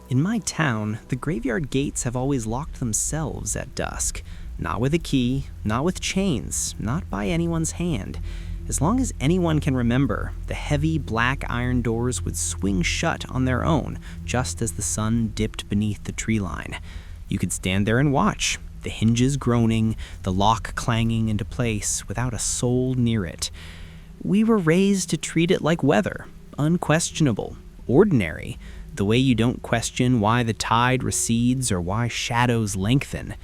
In my town, the graveyard gates have always locked themselves at dusk. Not with a key, not with chains, not by anyone's hand. As long as anyone can remember, the heavy black iron doors would swing shut on their own just as the sun dipped beneath the tree line. You could stand there and watch, the hinges groaning, the lock clanging into place without a soul near it. We were raised to treat it like weather, unquestionable, ordinary, the way you don't question why the tide recedes or why shadows lengthen.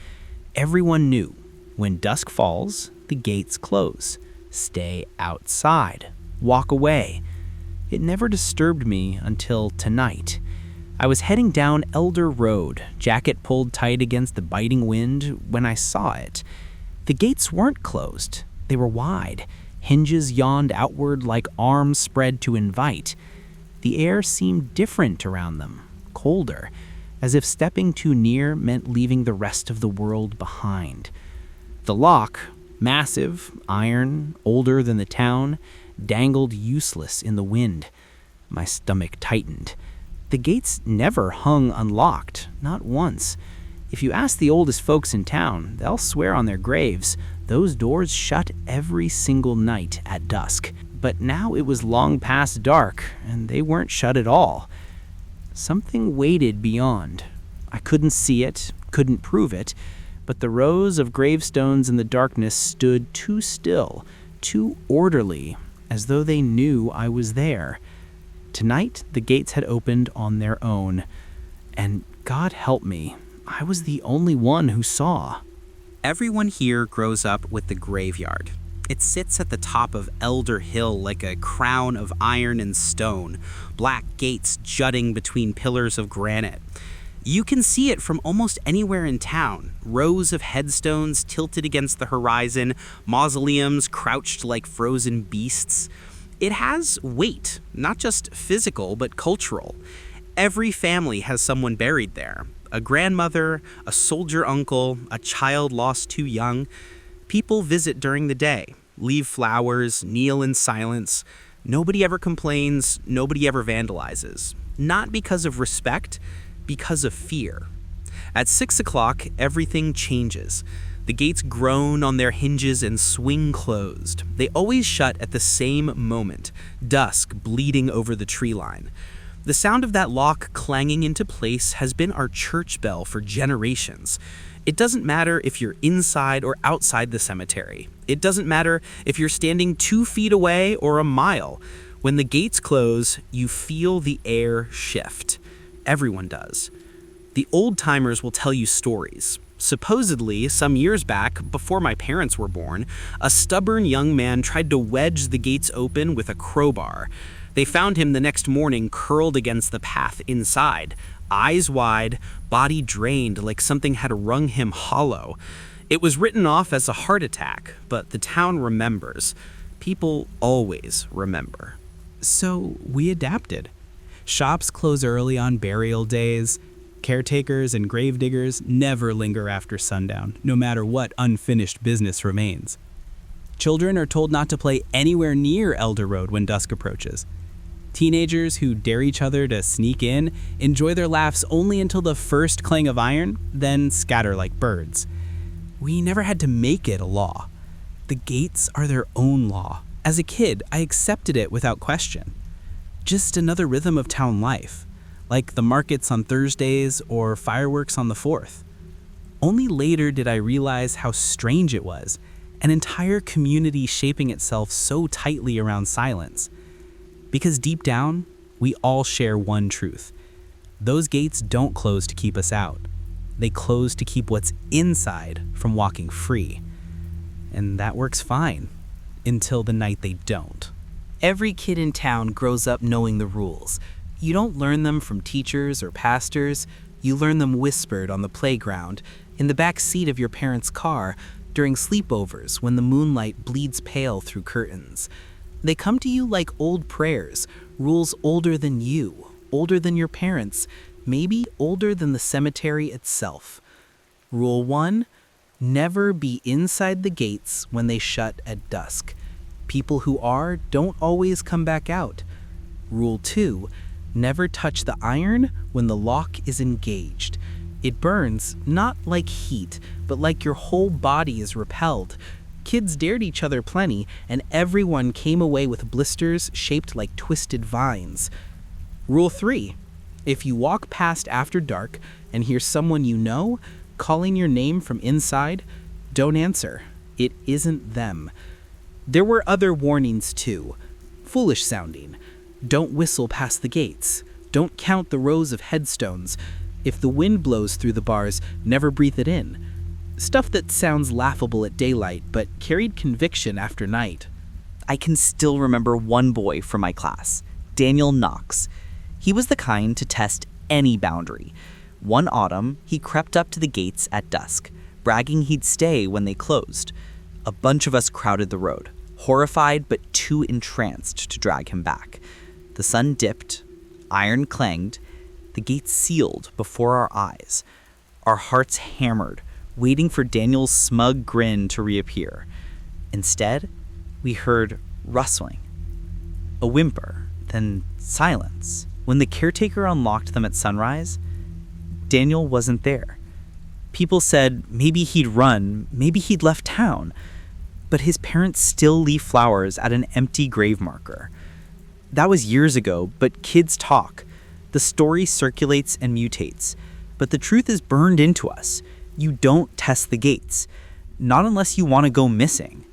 Everyone knew, when dusk falls, the gates close. Stay outside. Walk away. It never disturbed me until tonight. I was heading down Elder Road, jacket pulled tight against the biting wind, when I saw it. The gates weren't closed. They were wide. Hinges yawned outward like arms spread to invite. The air seemed different around them, colder, as if stepping too near meant leaving the rest of the world behind. The lock, massive, iron, older than the town, dangled useless in the wind. My stomach tightened. The gates never hung unlocked, not once. If you ask the oldest folks in town, they'll swear on their graves, those doors shut every single night at dusk. But now it was long past dark, and they weren't shut at all. Something waited beyond. I couldn't see it, couldn't prove it, but the rows of gravestones in the darkness stood too still, too orderly, as though they knew I was there. Tonight, the gates had opened on their own, and God help me, I was the only one who saw. Everyone here grows up with the graveyard. It sits at the top of Elder Hill like a crown of iron and stone, black gates jutting between pillars of granite. You can see it from almost anywhere in town. Rows of headstones tilted against the horizon, mausoleums crouched like frozen beasts. It has weight, not just physical, but cultural. Every family has someone buried there. A grandmother, a soldier uncle, a child lost too young. People visit during the day, leave flowers, kneel in silence. Nobody ever complains, nobody ever vandalizes. Not because of respect, because of fear. At 6 o'clock, everything changes. The gates groan on their hinges and swing closed. They always shut at the same moment, dusk bleeding over the tree line. The sound of that lock clanging into place has been our church bell for generations. It doesn't matter if you're inside or outside the cemetery. It doesn't matter if you're standing 2 feet away or a mile. When the gates close, you feel the air shift. Everyone does. The old-timers will tell you stories. Supposedly, some years back, before my parents were born, a stubborn young man tried to wedge the gates open with a crowbar. They found him the next morning curled against the path inside, eyes wide, body drained like something had wrung him hollow. It was written off as a heart attack, but the town remembers. People always remember. So we adapted. Shops close early on burial days. Caretakers and gravediggers never linger after sundown, no matter what unfinished business remains. Children are told not to play anywhere near Elder Road when dusk approaches. Teenagers who dare each other to sneak in enjoy their laughs only until the first clang of iron, then scatter like birds. We never had to make it a law. The gates are their own law. As a kid, I accepted it without question. Just another rhythm of town life, like the markets on Thursdays or fireworks on the 4th. Only later did I realize how strange it was, an entire community shaping itself so tightly around silence. Because deep down, we all share one truth. Those gates don't close to keep us out. They close to keep what's inside from walking free. And that works fine, until the night they don't. Every kid in town grows up knowing the rules. You don't learn them from teachers or pastors. You learn them whispered on the playground, in the back seat of your parents' car, during sleepovers when the moonlight bleeds pale through curtains. They come to you like old prayers, rules older than you, older than your parents, maybe older than the cemetery itself. Rule 1, never be inside the gates when they shut at dusk. People who are don't always come back out. Rule 2, Never touch the iron when the lock is engaged. It burns, not like heat, but like your whole body is repelled. Kids dared each other plenty, and everyone came away with blisters shaped like twisted vines. Rule 3. If you walk past after dark and hear someone you know calling your name from inside, don't answer. It isn't them. There were other warnings too. Foolish sounding. Don't whistle past the gates. Don't count the rows of headstones. If the wind blows through the bars, never breathe it in. Stuff that sounds laughable at daylight, but carried conviction after night. I can still remember one boy from my class, Daniel Knox. He was the kind to test any boundary. One autumn, he crept up to the gates at dusk, bragging he'd stay when they closed. A bunch of us crowded the road, horrified but too entranced to drag him back. The sun dipped, iron clanged, the gates sealed before our eyes. Our hearts hammered, waiting for Daniel's smug grin to reappear. Instead, we heard rustling, a whimper, then silence. When the caretaker unlocked them at sunrise, Daniel wasn't there. People said maybe he'd run, maybe he'd left town, but his parents still leave flowers at an empty grave marker. That was years ago, but kids talk. The story circulates and mutates, but the truth is burned into us. You don't test the gates, not unless you want to go missing.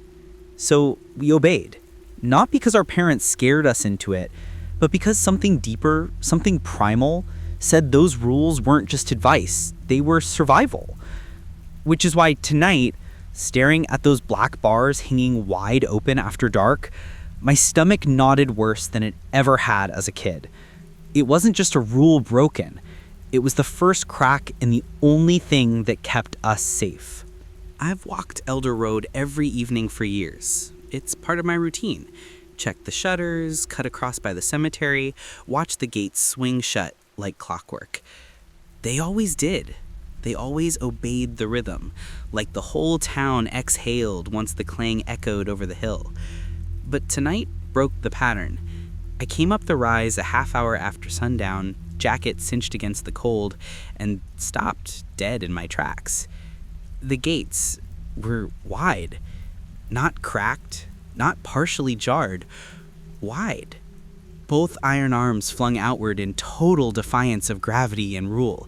So we obeyed, not because our parents scared us into it, but because something deeper, something primal, said those rules weren't just advice, they were survival. Which is why tonight, staring at those black bars hanging wide open after dark, my stomach knotted worse than it ever had as a kid. It wasn't just a rule broken. It was the first crack in the only thing that kept us safe. I've walked Elder Road every evening for years. It's part of my routine. Check the shutters, cut across by the cemetery, watch the gates swing shut like clockwork. They always did. They always obeyed the rhythm, like the whole town exhaled once the clang echoed over the hill. But tonight broke the pattern. I came up the rise a half hour after sundown, jacket cinched against the cold, and stopped dead in my tracks. The gates were wide, not cracked, not partially jarred, wide. Both iron arms flung outward in total defiance of gravity and rule.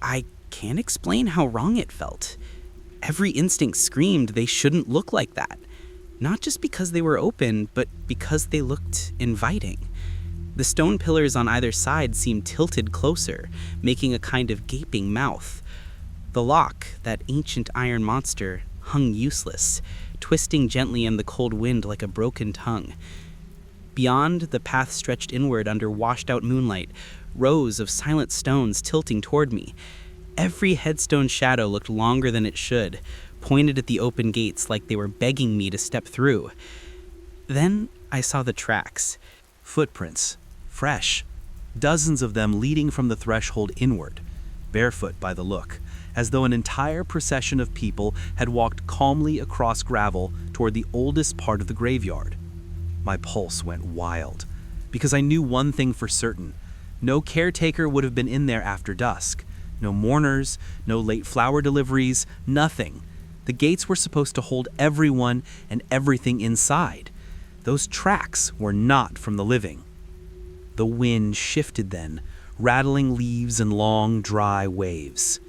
I can't explain how wrong it felt. Every instinct screamed they shouldn't look like that. Not just because they were open, but because they looked inviting. The stone pillars on either side seemed tilted closer, making a kind of gaping mouth. The lock, that ancient iron monster, hung useless, twisting gently in the cold wind like a broken tongue. Beyond, the path stretched inward under washed-out moonlight, rows of silent stones tilting toward me. Every headstone shadow looked longer than it should, pointed at the open gates like they were begging me to step through. Then I saw the tracks. Footprints, fresh, dozens of them leading from the threshold inward, barefoot by the look, as though an entire procession of people had walked calmly across gravel toward the oldest part of the graveyard. My pulse went wild, because I knew one thing for certain. No caretaker would have been in there after dusk. No mourners, no late flower deliveries, nothing. The gates were supposed to hold everyone and everything inside. Those tracks were not from the living. The wind shifted then, rattling leaves in long, dry waves.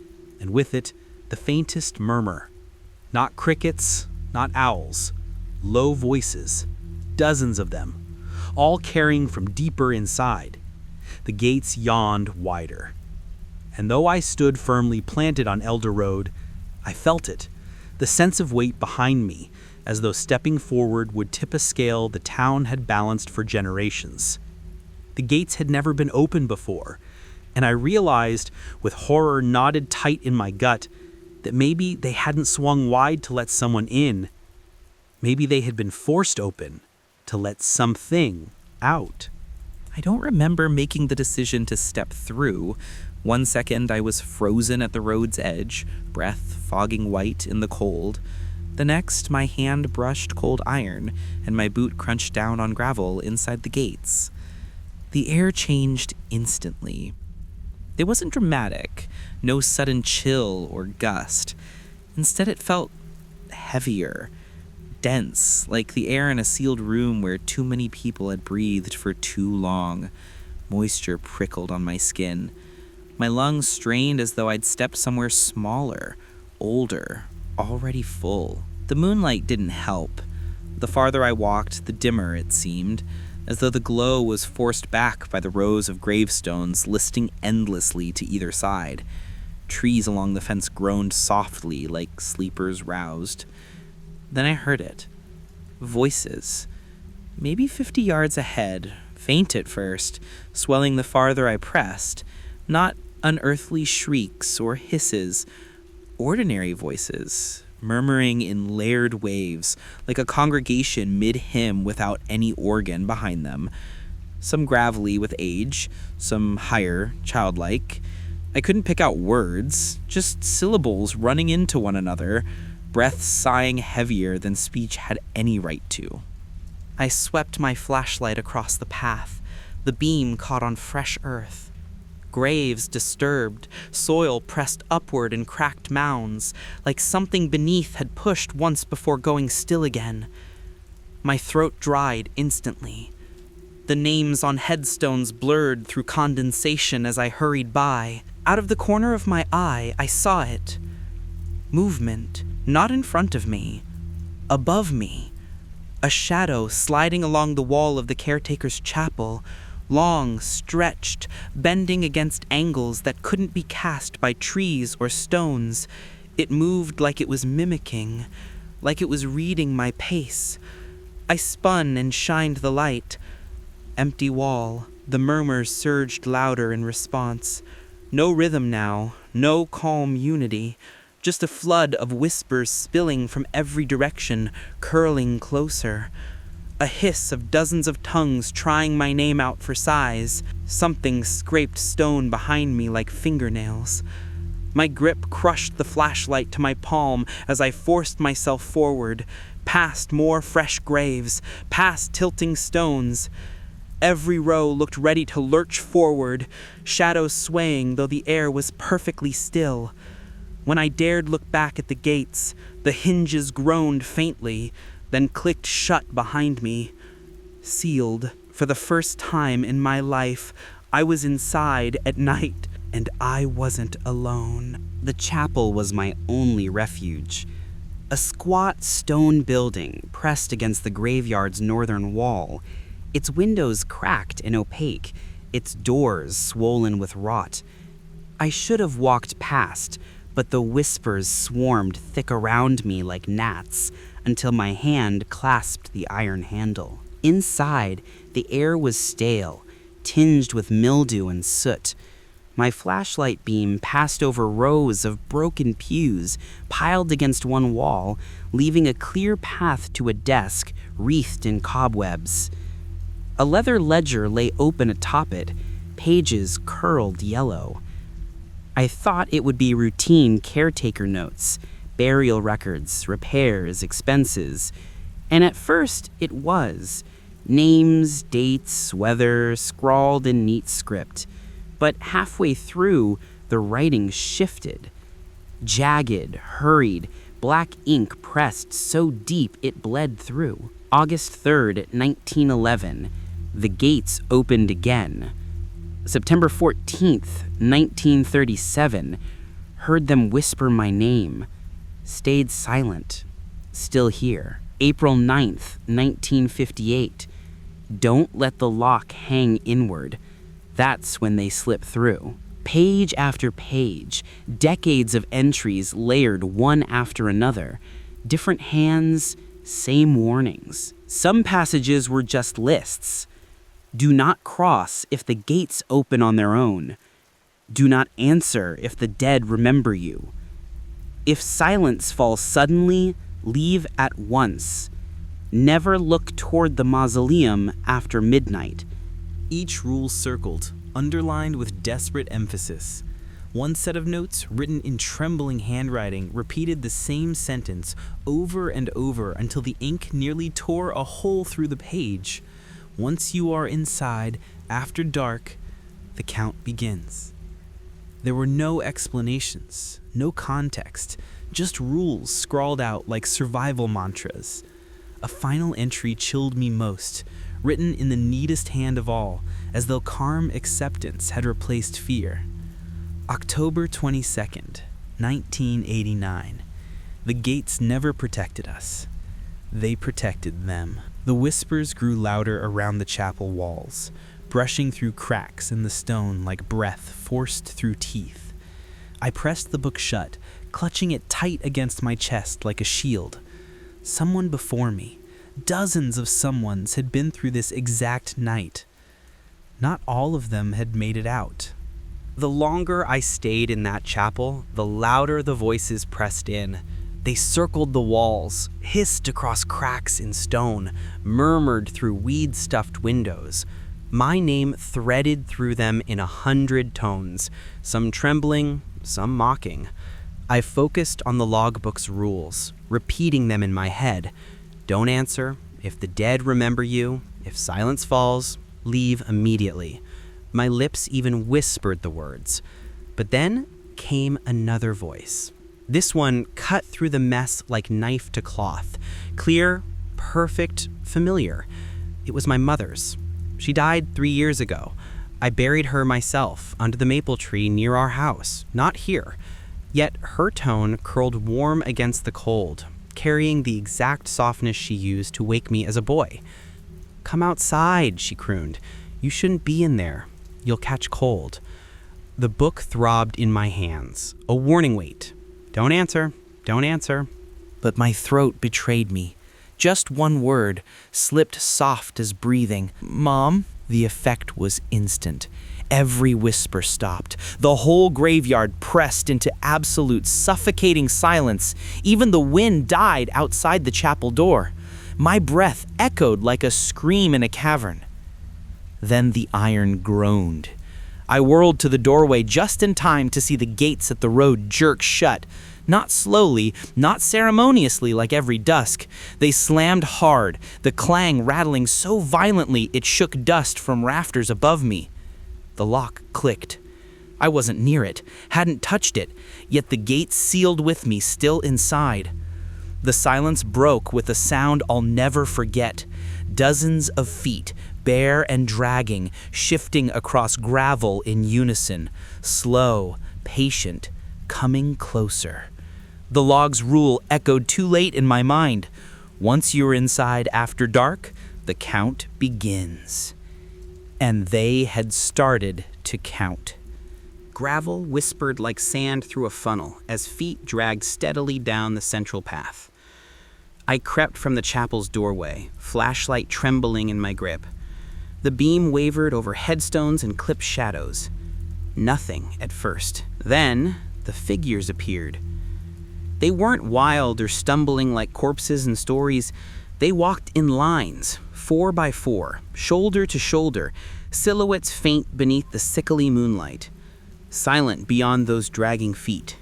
And with it, the faintest murmur. Not crickets, not owls. Low voices, dozens of them, all carrying from deeper inside. The gates yawned wider. And though I stood firmly planted on Elder Road, I felt it, the sense of weight behind me, as though stepping forward would tip a scale the town had balanced for generations. The gates had never been opened before, and I realized, with horror knotted tight in my gut, that maybe they hadn't swung wide to let someone in. Maybe they had been forced open to let something out. I don't remember making the decision to step through. One second I was frozen at the road's edge, breath fogging white in the cold. The next, my hand brushed cold iron, and my boot crunched down on gravel inside the gates. The air changed instantly. It wasn't dramatic, no sudden chill or gust. Instead, it felt heavier, dense, like the air in a sealed room where too many people had breathed for too long. Moisture prickled on my skin. My lungs strained as though I'd stepped somewhere smaller, older, already full. The moonlight didn't help. The farther I walked, the dimmer it seemed, as though the glow was forced back by the rows of gravestones listing endlessly to either side. Trees along the fence groaned softly like sleepers roused. Then I heard it. Voices. Maybe 50 yards ahead, faint at first, swelling the farther I pressed. Not unearthly shrieks or hisses, ordinary voices, murmuring in layered waves, like a congregation mid-hymn without any organ behind them. Some gravelly with age, some higher, childlike. I couldn't pick out words, just syllables running into one another, breaths sighing heavier than speech had any right to. I swept my flashlight across the path. The beam caught on fresh earth. Graves disturbed, soil pressed upward in cracked mounds, like something beneath had pushed once before going still again. My throat dried instantly. The names on headstones blurred through condensation as I hurried by. Out of the corner of my eye, I saw it. Movement, not in front of me, above me. A shadow sliding along the wall of the caretaker's chapel, long, stretched, bending against angles that couldn't be cast by trees or stones. It moved like it was mimicking, like it was reading my pace. I spun and shined the light. Empty wall. The murmurs surged louder in response. No rhythm now, no calm unity, just a flood of whispers spilling from every direction, curling closer. A hiss of dozens of tongues trying my name out for size. Something scraped stone behind me like fingernails. My grip crushed the flashlight to my palm as I forced myself forward, past more fresh graves, past tilting stones. Every row looked ready to lurch forward, shadows swaying though the air was perfectly still. When I dared look back at the gates, the hinges groaned faintly, then clicked shut behind me. Sealed. For the first time in my life, I was inside at night, and I wasn't alone. The chapel was my only refuge. A squat stone building pressed against the graveyard's northern wall, its windows cracked and opaque, its doors swollen with rot. I should have walked past, but the whispers swarmed thick around me like gnats until my hand clasped the iron handle. Inside, the air was stale, tinged with mildew and soot. My flashlight beam passed over rows of broken pews piled against one wall, leaving a clear path to a desk wreathed in cobwebs. A leather ledger lay open atop it, pages curled yellow. I thought it would be routine caretaker notes, burial records, repairs, expenses. And at first, it was. Names, dates, weather, scrawled in neat script. But halfway through, the writing shifted. Jagged, hurried, black ink pressed so deep it bled through. August 3rd, 1911. The gates opened again. September 14th, 1937. Heard them whisper my name. Stayed silent. Still here. April 9th, 1958. Don't let the lock hang inward. That's when they slip through. Page after page, decades of entries layered one after another. Different hands, same warnings. Some passages were just lists. Do not cross if the gates open on their own. Do not answer if the dead remember you. If silence falls suddenly, leave at once. Never look toward the mausoleum after midnight. Each rule circled, underlined with desperate emphasis. One set of notes, written in trembling handwriting, repeated the same sentence over and over until the ink nearly tore a hole through the page. Once you are inside, After dark, the count begins. There were no explanations, no context, just rules scrawled out like survival mantras. A final entry chilled me most, written in the neatest hand of all, as though calm acceptance had replaced fear. October 22nd, 1989. The gates never protected us. They protected them. The whispers grew louder around the chapel walls, brushing through cracks in the stone like breath forced through teeth. I pressed the book shut, clutching it tight against my chest like a shield. Someone before me, dozens of someones, had been through this exact night. Not all of them had made it out. The longer I stayed in that chapel, the louder the voices pressed in. They circled the walls, hissed across cracks in stone, murmured through weed-stuffed windows. My name threaded through them in 100 tones, some trembling, some mocking. I focused on the logbook's rules, repeating them in my head. Don't answer. If the dead remember you, if silence falls, leave immediately. My lips even whispered the words. But then came another voice. This one cut through the mess like knife to cloth. Clear, perfect, familiar. It was my mother's. She died 3 years ago. I buried her myself under the maple tree near our house, not here. Yet her tone curled warm against the cold, carrying the exact softness she used to wake me as a boy. "Come outside," she crooned. "You shouldn't be in there. You'll catch cold." The book throbbed in my hands, a warning weight. Don't answer, don't answer. But my throat betrayed me. Just one word, slipped soft as breathing. "Mom?" The effect was instant. Every whisper stopped. The whole graveyard pressed into absolute suffocating silence. Even the wind died outside the chapel door. My breath echoed like a scream in a cavern. Then the iron groaned. I whirled to the doorway just in time to see the gates at the road jerk shut. Not slowly, not ceremoniously like every dusk. They slammed hard, the clang rattling so violently it shook dust from rafters above me. The lock clicked. I wasn't near it, hadn't touched it, yet the gate sealed with me still inside. The silence broke with a sound I'll never forget. Dozens of feet, bare and dragging, shifting across gravel in unison, slow, patient, coming closer. The log's rule echoed too late in my mind. Once you're inside after dark, the count begins. And they had started to count. Gravel whispered like sand through a funnel as feet dragged steadily down the central path. I crept from the chapel's doorway, flashlight trembling in my grip. The beam wavered over headstones and clipped shadows. Nothing at first. Then, the figures appeared. They weren't wild or stumbling like corpses in stories. They walked in lines, 4 by 4, shoulder to shoulder, silhouettes faint beneath the sickly moonlight, silent beyond those dragging feet.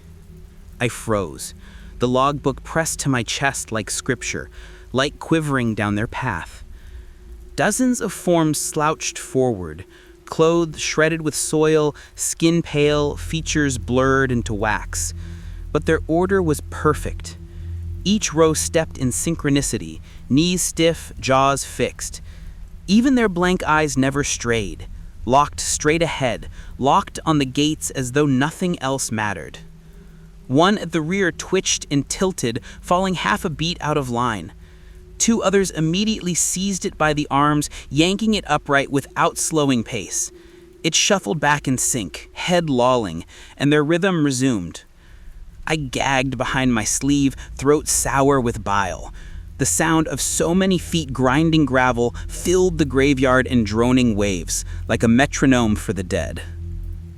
I froze. The logbook pressed to my chest like scripture, light quivering down their path. Dozens of forms slouched forward, clothes shredded with soil, skin pale, features blurred into wax. But their order was perfect. Each row stepped in synchronicity, knees stiff, jaws fixed. Even their blank eyes never strayed, locked straight ahead, locked on the gates as though nothing else mattered. One at the rear twitched and tilted, falling half a beat out of line. 2 others immediately seized it by the arms, yanking it upright without slowing pace. It shuffled back in sync, head lolling, and their rhythm resumed. I gagged behind my sleeve, throat sour with bile. The sound of so many feet grinding gravel filled the graveyard in droning waves, like a metronome for the dead.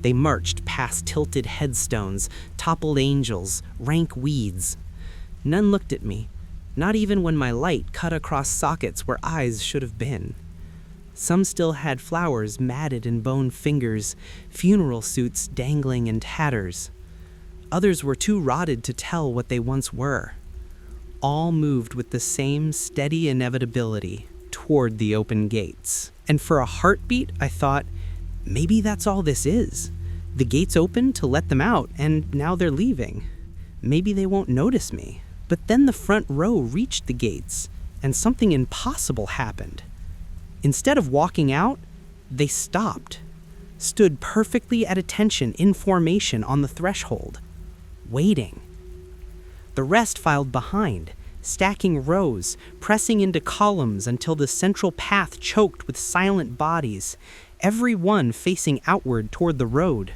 They marched past tilted headstones, toppled angels, rank weeds. None looked at me, not even when my light cut across sockets where eyes should have been. Some still had flowers matted in bone fingers, funeral suits dangling in tatters. Others were too rotted to tell what they once were. All moved with the same steady inevitability toward the open gates. And for a heartbeat, I thought, maybe that's all this is. The gates opened to let them out, and now they're leaving. Maybe they won't notice me. But then the front row reached the gates, and something impossible happened. Instead of walking out, they stopped, stood perfectly at attention in formation on the threshold, waiting. The rest filed behind, stacking rows, pressing into columns until the central path choked with silent bodies, every one facing outward toward the road,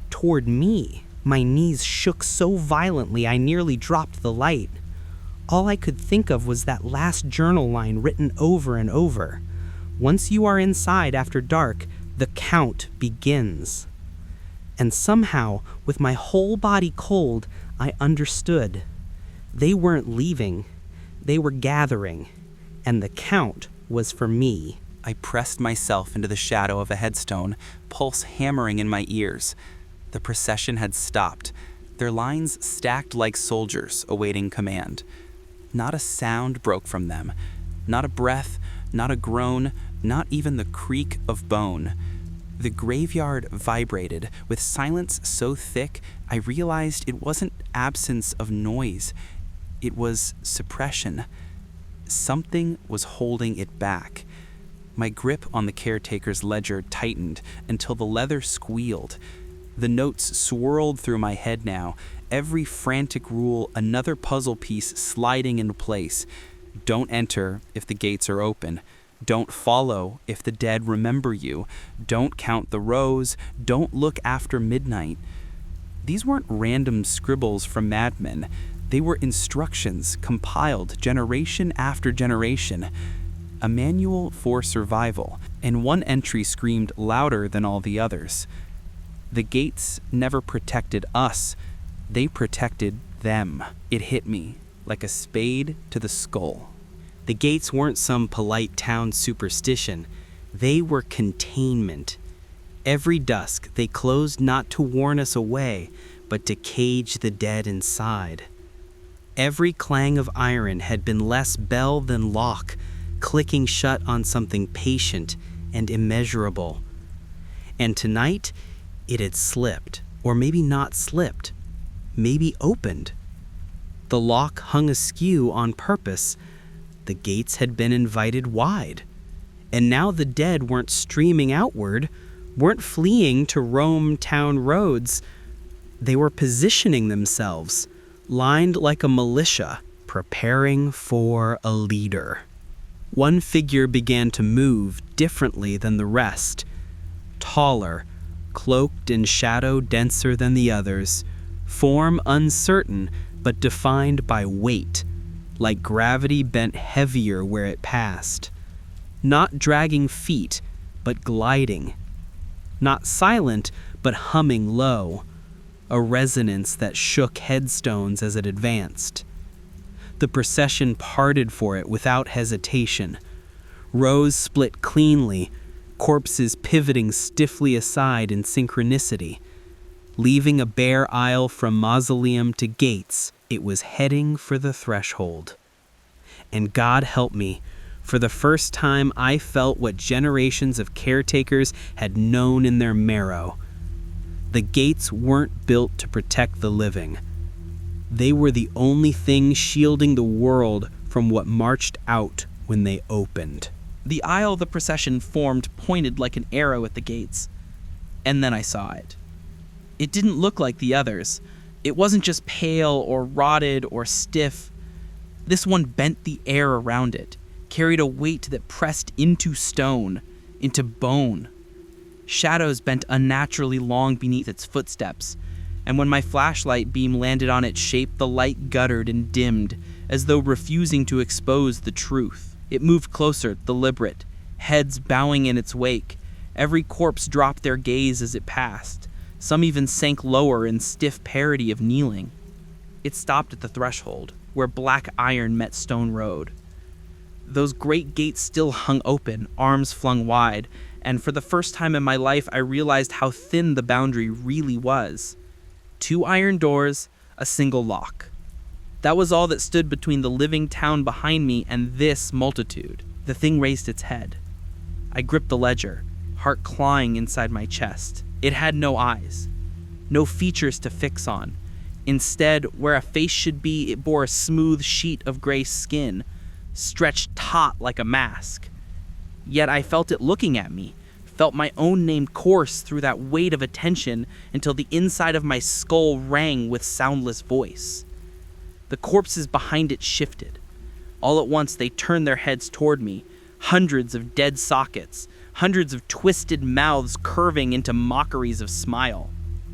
toward me. My knees shook so violently I nearly dropped the light. All I could think of was that last journal line written over and over. Once you are inside after dark, the count begins. And somehow, with my whole body cold, I understood. They weren't leaving. They were gathering. And the count was for me. I pressed myself into the shadow of a headstone, pulse hammering in my ears. The procession had stopped, their lines stacked like soldiers awaiting command. Not a sound broke from them, not a breath, not a groan, not even the creak of bone. The graveyard vibrated with silence so thick I realized it wasn't absence of noise, it was suppression. Something was holding it back. My grip on the caretaker's ledger tightened until the leather squealed. The notes swirled through my head now, every frantic rule another puzzle piece sliding into place. Don't enter if the gates are open. Don't follow if the dead remember you. Don't count the rows. Don't look after midnight. These weren't random scribbles from madmen. They were instructions compiled generation after generation. A manual for survival, and one entry screamed louder than all the others. The gates never protected us. They protected them. It hit me like a spade to the skull. The gates weren't some polite town superstition. They were containment. Every dusk, they closed not to warn us away, but to cage the dead inside. Every clang of iron had been less bell than lock, clicking shut on something patient and immeasurable. And tonight, it had slipped, or maybe not slipped, maybe opened. The lock hung askew on purpose. The gates had been invited wide. And now the dead weren't streaming outward, weren't fleeing to roam town roads. They were positioning themselves, lined like a militia, preparing for a leader. One figure began to move differently than the rest, taller, cloaked in shadow denser than the others, form uncertain but defined by weight, like gravity bent heavier where it passed. Not dragging feet, but gliding. Not silent, but humming low, a resonance that shook headstones as it advanced. The procession parted for it without hesitation. Rows split cleanly, corpses pivoting stiffly aside in synchronicity. Leaving a bare aisle from mausoleum to gates, it was heading for the threshold. And God help me, for the first time I felt what generations of caretakers had known in their marrow. The gates weren't built to protect the living. They were the only thing shielding the world from what marched out when they opened. The aisle the procession formed pointed like an arrow at the gates. And then I saw it. It didn't look like the others. It wasn't just pale or rotted or stiff. This one bent the air around it, carried a weight that pressed into stone, into bone. Shadows bent unnaturally long beneath its footsteps, and when my flashlight beam landed on its shape, the light guttered and dimmed, as though refusing to expose the truth. It moved closer, deliberate, heads bowing in its wake. Every corpse dropped their gaze as it passed. Some even sank lower in stiff parody of kneeling. It stopped at the threshold, where black iron met stone road. Those great gates still hung open, arms flung wide, and for the first time in my life I realized how thin the boundary really was. 2 iron doors, a single lock. That was all that stood between the living town behind me and this multitude. The thing raised its head. I gripped the ledger, heart clawing inside my chest. It had no eyes, no features to fix on. Instead, where a face should be, it bore a smooth sheet of gray skin, stretched taut like a mask. Yet I felt it looking at me, felt my own name course through that weight of attention until the inside of my skull rang with soundless voice. The corpses behind it shifted. All at once they turned their heads toward me, hundreds of dead sockets, hundreds of twisted mouths curving into mockeries of smile.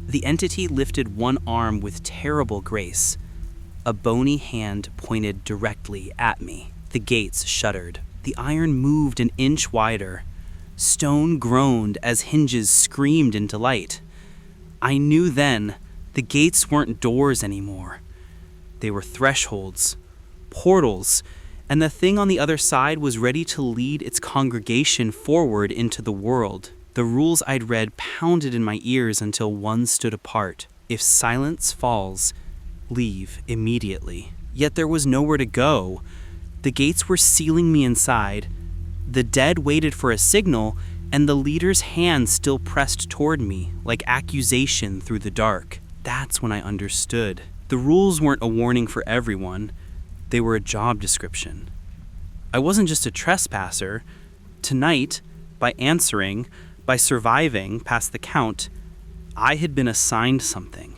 The entity lifted one arm with terrible grace. A bony hand pointed directly at me. The gates shuddered. The iron moved an inch wider. Stone groaned as hinges screamed in delight. I knew then the gates weren't doors anymore. They were thresholds, portals, and the thing on the other side was ready to lead its congregation forward into the world. The rules I'd read pounded in my ears until one stood apart. If silence falls, leave immediately. Yet there was nowhere to go. The gates were sealing me inside. The dead waited for a signal, and the leader's hand still pressed toward me, like accusation through the dark. That's when I understood. The rules weren't a warning for everyone. They were a job description. I wasn't just a trespasser. Tonight, by answering, by surviving past the count, I had been assigned something.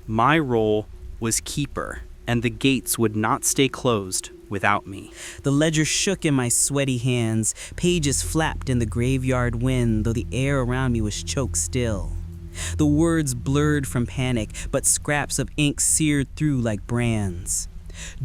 My role was keeper, and the gates would not stay closed without me. The ledger shook in my sweaty hands. Pages flapped in the graveyard wind, though the air around me was choked still. The words blurred from panic, but scraps of ink seared through like brands.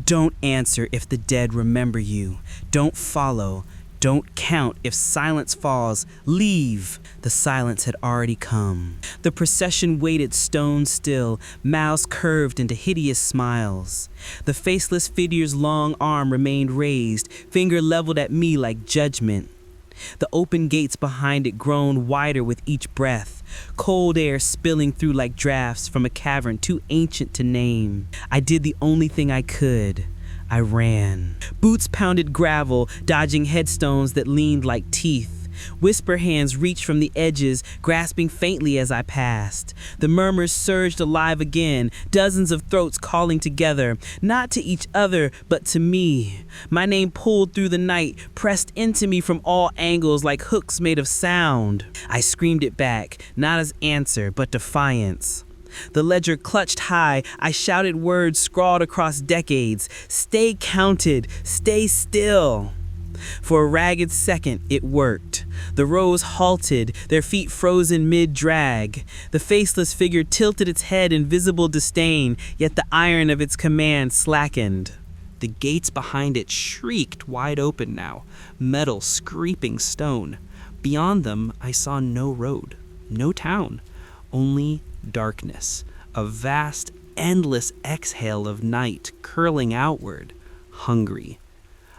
Don't answer if the dead remember you. Don't follow. Don't count if silence falls. Leave. The silence had already come. The procession waited stone still, mouths curved into hideous smiles. The faceless figure's long arm remained raised, finger leveled at me like judgment. The open gates behind it groaned wider with each breath, cold air spilling through like drafts from a cavern too ancient to name. I did the only thing I could. I ran. Boots pounded gravel, dodging headstones that leaned like teeth. Whisper hands reached from the edges, grasping faintly as I passed. The murmurs surged alive again, dozens of throats calling together, not to each other, but to me. My name pulled through the night, pressed into me from all angles like hooks made of sound. I screamed it back, not as answer, but defiance. The ledger clutched high. I shouted words scrawled across decades. Stay counted. Stay still. For a ragged second, it worked. The rows halted, their feet frozen mid-drag. The faceless figure tilted its head in visible disdain, yet the iron of its command slackened. The gates behind it shrieked wide open now, metal scraping stone. Beyond them, I saw no road, no town, only darkness, a vast, endless exhale of night curling outward, hungry.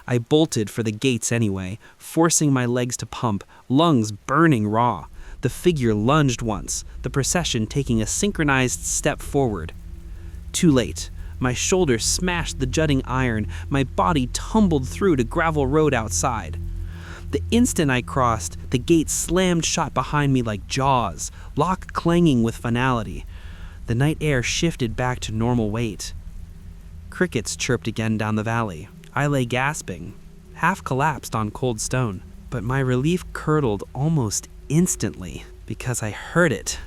I bolted for the gates anyway, forcing my legs to pump, lungs burning raw. The figure lunged once, the procession taking a synchronized step forward. Too late. My shoulder smashed the jutting iron, my body tumbled through to gravel road outside. The instant I crossed, the gate slammed shut behind me like jaws, lock clanging with finality. The night air shifted back to normal weight. Crickets chirped again down the valley. I lay gasping, half collapsed on cold stone, but my relief curdled almost instantly because I heard it.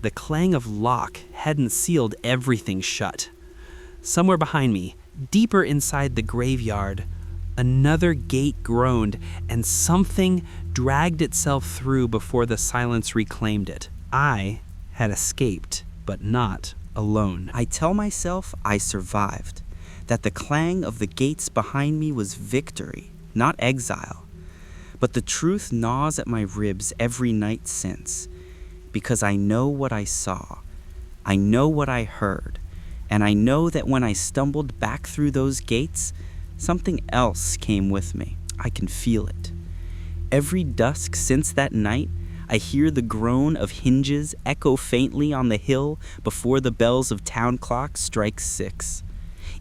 The clang of lock hadn't sealed everything shut. Somewhere behind me, deeper inside the graveyard, another gate groaned and something dragged itself through before the silence reclaimed it. I had escaped, but not alone. I tell myself I survived, that the clang of the gates behind me was victory, not exile. But the truth gnaws at my ribs every night since, because I know what I saw, I know what I heard, and I know that when I stumbled back through those gates, something else came with me. I can feel it. Every dusk since that night, I hear the groan of hinges echo faintly on the hill before the bells of town clock strike 6.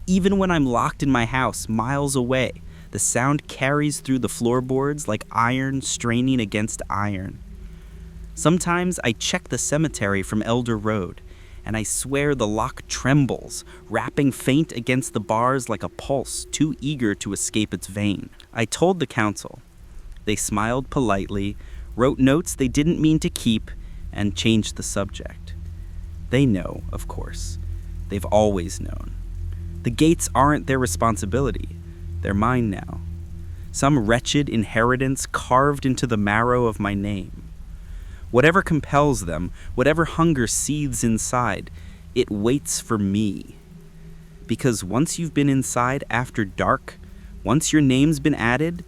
Even when I'm locked in my house miles away, The sound carries through the floorboards like iron straining against iron. Sometimes I check the cemetery from Elder Road, and I swear the lock trembles, rapping faint against the bars like a pulse too eager to escape its vein. I told the council. They smiled politely, wrote notes they didn't mean to keep, and changed the subject. They know, of course. They've always known. The gates aren't their responsibility. They're mine now. Some wretched inheritance carved into the marrow of my name. Whatever compels them, whatever hunger seethes inside, it waits for me. Because once you've been inside after dark, once your name's been added,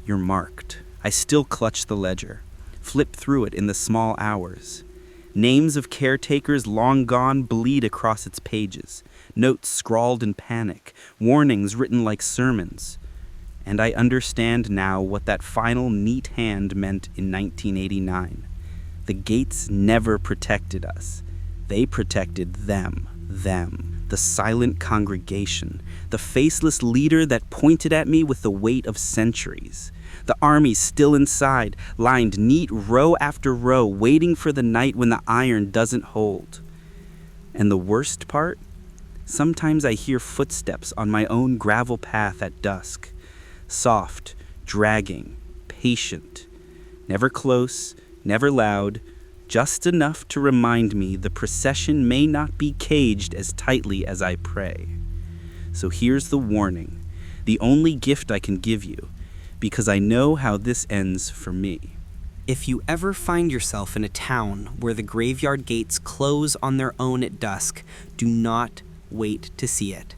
you're marked. I still clutch the ledger, flip through it in the small hours. Names of caretakers long gone bleed across its pages, notes scrawled in panic, warnings written like sermons. And I understand now what that final neat hand meant in 1989. The gates never protected us. They protected them. The silent congregation, the faceless leader that pointed at me with the weight of centuries. The army still inside, lined neat row after row, waiting for the night when the iron doesn't hold. And the worst part? Sometimes I hear footsteps on my own gravel path at dusk. Soft, dragging, patient. Never close, never loud, just enough to remind me the procession may not be caged as tightly as I pray. So here's the warning, the only gift I can give you, because I know how this ends for me. If you ever find yourself in a town where the graveyard gates close on their own at dusk, do not wait to see it.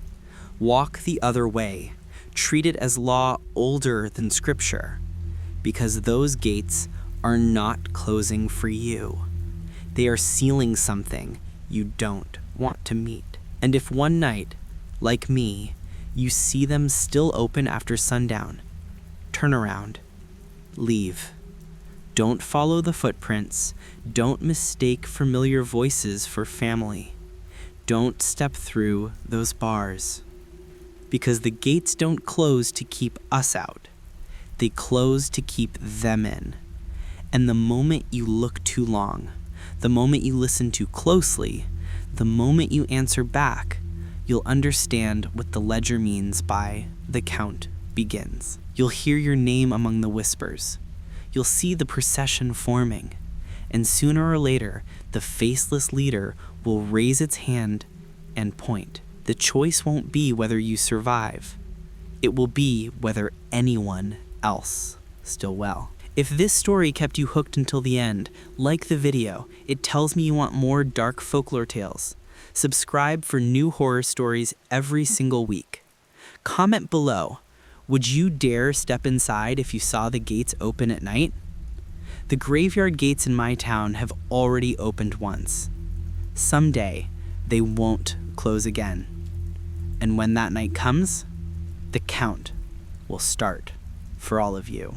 Walk the other way. Treat it as law older than Scripture, because those gates are not closing for you. They are sealing something you don't want to meet. And if one night, like me, you see them still open after sundown, turn around. Leave. Don't follow the footprints. Don't mistake familiar voices for family. Don't step through those bars. Because the gates don't close to keep us out. They close to keep them in. And the moment you look too long, the moment you listen too closely, the moment you answer back, you'll understand what the ledger means by the count begins. You'll hear your name among the whispers. You'll see the procession forming. And sooner or later, the faceless leader will raise its hand and point. The choice won't be whether you survive. It will be whether anyone else still well. If this story kept you hooked until the end, like the video. It tells me you want more dark folklore tales. Subscribe for new horror stories every single week. Comment below. Would you dare step inside if you saw the gates open at night? The graveyard gates in my town have already opened once. Someday, they won't close again. And when that night comes, the count will start for all of you.